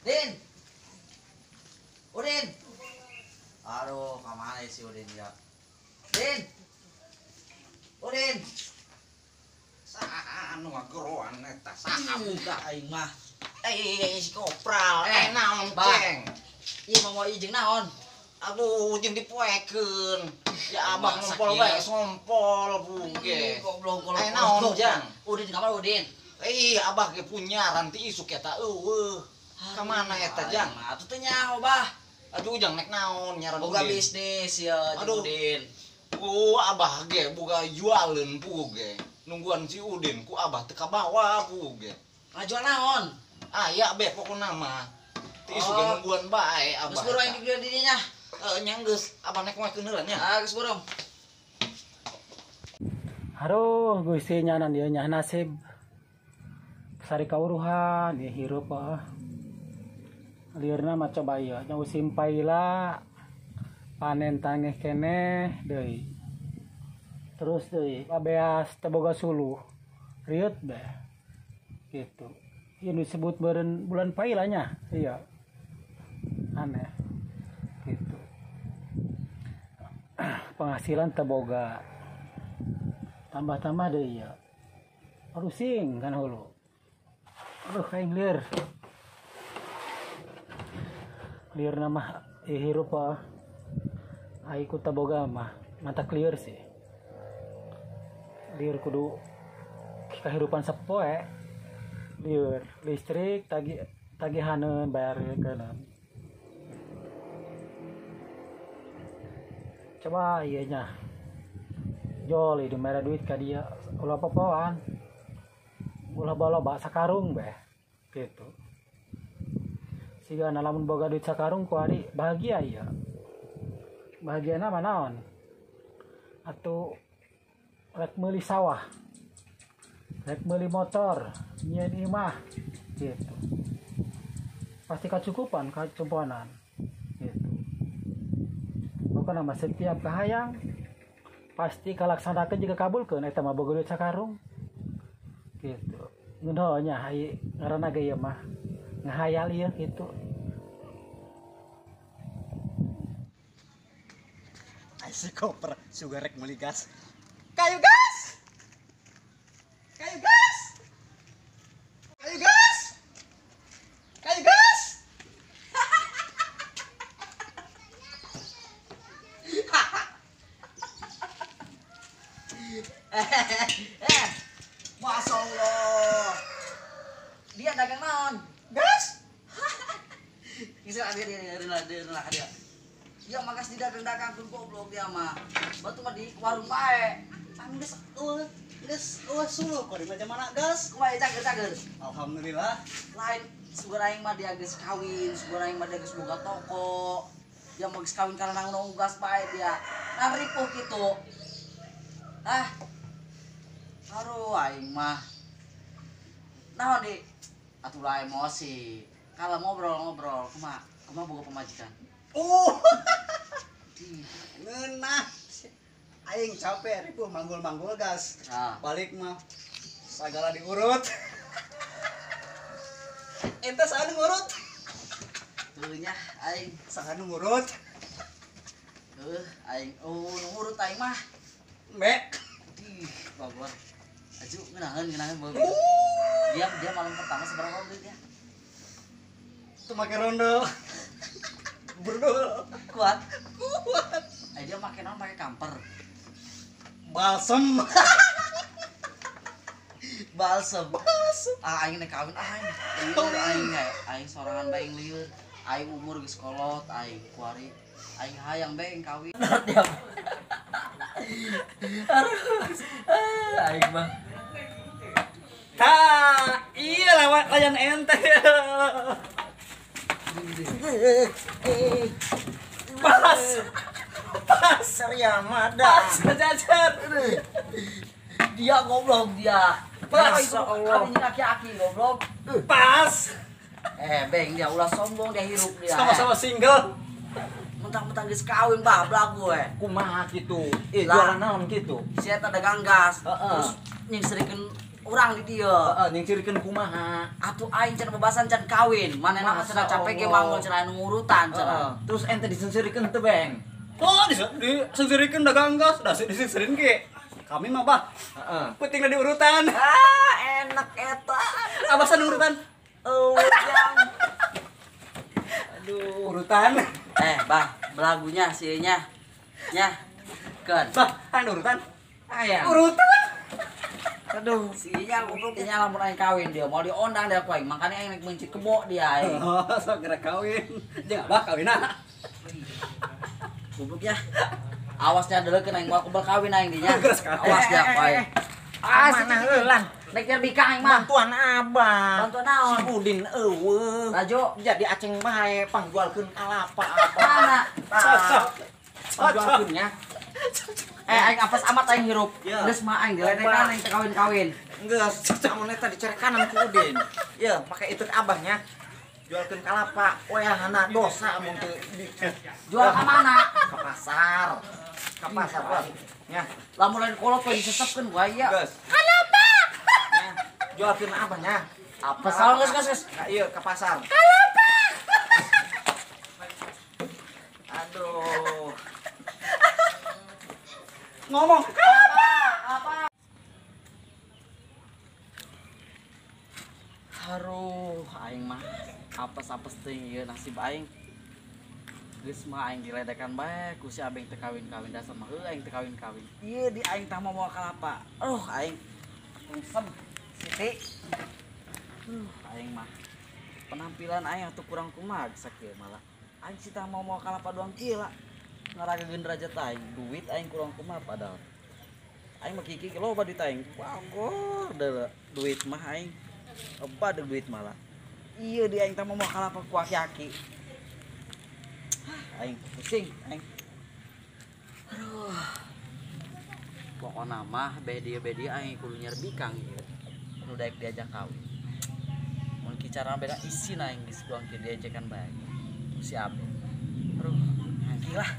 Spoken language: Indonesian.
Din. Udin. Aduh, kemana si Udin ya? Din. Udin. Anu ngageroan eta saha Buka aing mah. si kopral naon Bah. ceng Ieu mah mau ijeng naon? aduh jeung dipoekeun ya abah Masa ngompol kieu? bae sompol buge Goblok naon jang Udin kamar Udin. abah ge punyaran ti isuk eta eueuh ka mana eta jang Atuh teh nyaho bah. aduh jang nek naon nyaran Boga Udin. bisnis ya Aduh. Udin. Abah ge boga jualan puge nungguan si Udin ku abah teu kabawa puge Ngajual naon? aya be pokona mah ti isu ge Oh. nungguan bae abah Geus buru aing di didinya. nya geus abah nek moekeun heula nya Geus burung. Aduh, gusti nyanan dia nyah nasib. Sari kauruhan ya hirup Liurna mah coba ieu nya usim paila panen tangeh keneh deui. Terus deui abeas teu boga suluh. Riut beh. Gitu. Ieu disebut beureun bulan paila nya. Iya. Aneh. Gitu. Penghasilan teu boga. Tambah-tambah deh ya. Rusing kan hulu. Aduh kain lir. Lir nama hirup aiku taboga mah mata clear sih. Lir kudu kehidupan sepoe. Lir listrik tagihaneun bayar keun. Coba ieu nya. Jol itu merah duit ka dia ulah popoan ulah baloba sakarung beh gitu siga lamun boga duit sakarung ku ari bahagia ieu bahagiana mah naon atuh rek meuli sawah rek meuli motor nyeun imah gitu pasti kacukupan kacumponan gitu pokona mah setiap kahayang pasti kalaksanakeun juga kabulkeun eta mah boga duit sakarung gitu ngeuneuh nya ai ngaranna ge ieu mah ngahayal ieu kitu si koper sugar rek meuli gas kayu gas kayu gas kayu gas kayu gas Masya Allah. Dia dagang naon? gas Kisah dia. Dia magas di dagang-dagang pun goblok dia mah. Batu mah di warung bae. anu geus suluh kok di mana gas Kumaha cager-cager. alhamdulillah Lain sugar aing mah dia geus kawin, sugar aing mah dia geus boga toko. Dia mah geus kawin karena nang gas bae dia. Nah ripuh kitu. Aduh aing mah. Naon di? Atuh lah emosi. Kalau ngobrol-ngobrol, kumaha boga pemajikan. ngeunah aing capek ripuh manggul-manggul gas Nah, balik mah sagala diurut ente saha ngurut teu nya aing saha ngurut aing nurut aing mah. mbek Bagor. Aju ngeunaheun bagus. Dia malam pertama seberapa duitnya? itu make rondo berdul Kuat. Dia make naon make kamper. balsem Balsem. Aing nek kawin aing sorangan bae lieur. Aing umur geus kolot aing kuari. Aing hayang bae kawin. Aing mah. iya lewat layan ente pas Riamada Jajar. Dia goblok dia. Masya Allah. Kami laki-laki goblok. pas Beng dia ulah sombong dia hirup dia. sama-sama single Mentang-mentang geus kawin bablak gue. kumaha kitu Lah. jualan naon kitu Si eta dagang gas. Heeh. Terus nyingserikeun urang di dieu. Heeh, nyingcirkeun kumaha? Atuh aing can bebasan can kawin. Manehna Masya cenah capek ge Allah. manggul cenah anu ngurutan Heeh. cenah. Terus ente disensirikeun teu, Beng? Oh, disensirikeun dagang gas, da disensirikeun ge. Kami mah bah, Heeh. penting di urutan. Ah, enak eta. Abasan urutan? Yang Aduh, urutan. bah, belagunya sieunya. Nya. Keun. Bah, anu urutan. Aya. Urutan. Aduh, sinya goblok nya lamun aing kawin dia mau diondang dia ku aing. Makanya aing rek mencit kebo dia aing. Oh, segera kawin. Jeung abah kawinna. Goblok ya. Awasnya deulekeun aing moal kubal kawin aing dinya. Geus kawin. Awas dia ku aing. Mana heulang? Nek nya bika aing mah. Bantuan abah. Bantu naon? Si Udin eueuh. Rajo, Jadi aceng bae pangjualkeun kalapa abah. mana? Cocok. Pangjualkeunnya. Aing apes amat aing hirup. Ya. Geus mah aing diledekan aing teh kawin-kawin. Geus, camun eta dicari kanan ku Udin. Ya, make itu ke abahnya. Jualkeun kalapa, weanana dosa mun teu Jual ka mana? ka pasar. Ka pasar, Bos. Nya, Lamun lain kolot we disesepkeun ku aya. geus. Kalapa. Nya, jualkeun abahnya. Apes salah geus. Ka ieu ka pasar. Aduh. Ngomong. Haruh, aing mah apes-apes teh ieu nasib aing. Geus mah aing diledekan bae ku si abeng teh kawin-kawin dasar mah aing teh kawin-kawin. Ieu di aing tah mau moal kalapa. Aingungsem Siti. Aing mah penampilan aing atuh kurang kumaha sakieu malah. Aing sih tah mau moal kalapa doang kieu lah. Ngaragakeun derajat aing, duit aing kurang kumaha padahal. Aing mah kiki loba duit aing. Wagor deuleu duit mah aing. Apa ada duit malah. Iya di aing teh mau kalapa ku aki-aki. Aing pusing, aing. Aduh. Pokona mah bedi aing kudu nyer bikang ieu. Nu daek diajak kawin. Mun kicara beda isi aing geus doang kieu diajakan bae. Ku si Abe. Aduh, ngangki lah.